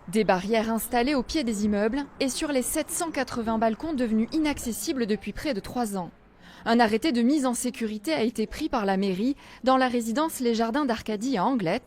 Des barrières installées au pied des immeubles et sur les 780 balcons devenus inaccessibles depuis près de 3 ans. Un arrêté de mise en sécurité a été pris par la mairie dans la résidence Les Jardins d'Arcadie à Anglet.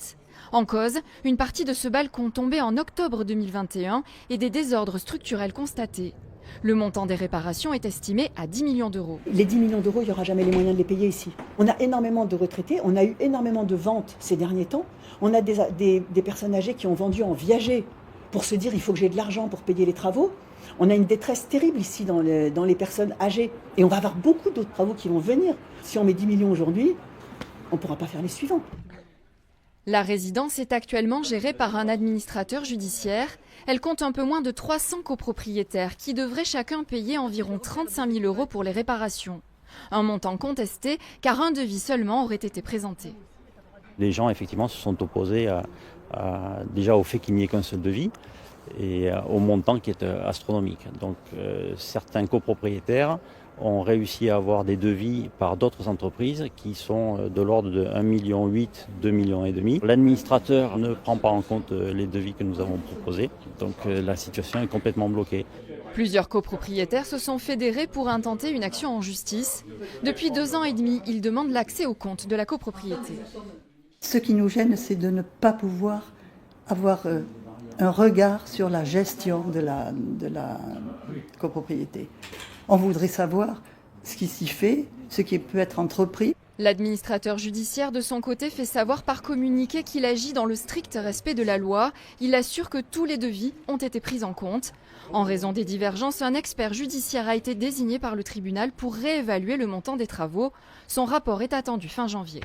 En cause, une partie de ce balcon tombé en octobre 2021 et des désordres structurels constatés. Le montant des réparations est estimé à 10 millions d'euros. Les 10 millions d'euros, il n'y aura jamais les moyens de les payer ici. On a énormément de retraités, on a eu énormément de ventes ces derniers temps. On a des personnes âgées qui ont vendu en viager pour se dire il faut que j'ai de l'argent pour payer les travaux. On a une détresse terrible ici dans les personnes âgées. Et on va avoir beaucoup d'autres travaux qui vont venir. Si on met 10 millions aujourd'hui, on ne pourra pas faire les suivants. La résidence est actuellement gérée par un administrateur judiciaire. Elle compte un peu moins de 300 copropriétaires qui devraient chacun payer environ 35 000 euros pour les réparations. Un montant contesté car un devis seulement aurait été présenté. Les gens effectivement se sont opposés déjà au fait qu'il n'y ait qu'un seul devis et au montant qui est astronomique. Donc certains copropriétaires ont réussi à avoir des devis par d'autres entreprises qui sont de l'ordre de 1,8 million, 2,5 millions. L'administrateur ne prend pas en compte les devis que nous avons proposés, donc la situation est complètement bloquée. Plusieurs copropriétaires se sont fédérés pour intenter une action en justice. Depuis 2 ans et demi, ils demandent l'accès aux comptes de la copropriété. Ce qui nous gêne, c'est de ne pas pouvoir avoir un regard sur la gestion de la copropriété. On voudrait savoir ce qui s'y fait, ce qui peut être entrepris. L'administrateur judiciaire, de son côté, fait savoir par communiqué qu'il agit dans le strict respect de la loi. Il assure que tous les devis ont été pris en compte. En raison des divergences, un expert judiciaire a été désigné par le tribunal pour réévaluer le montant des travaux. Son rapport est attendu fin janvier.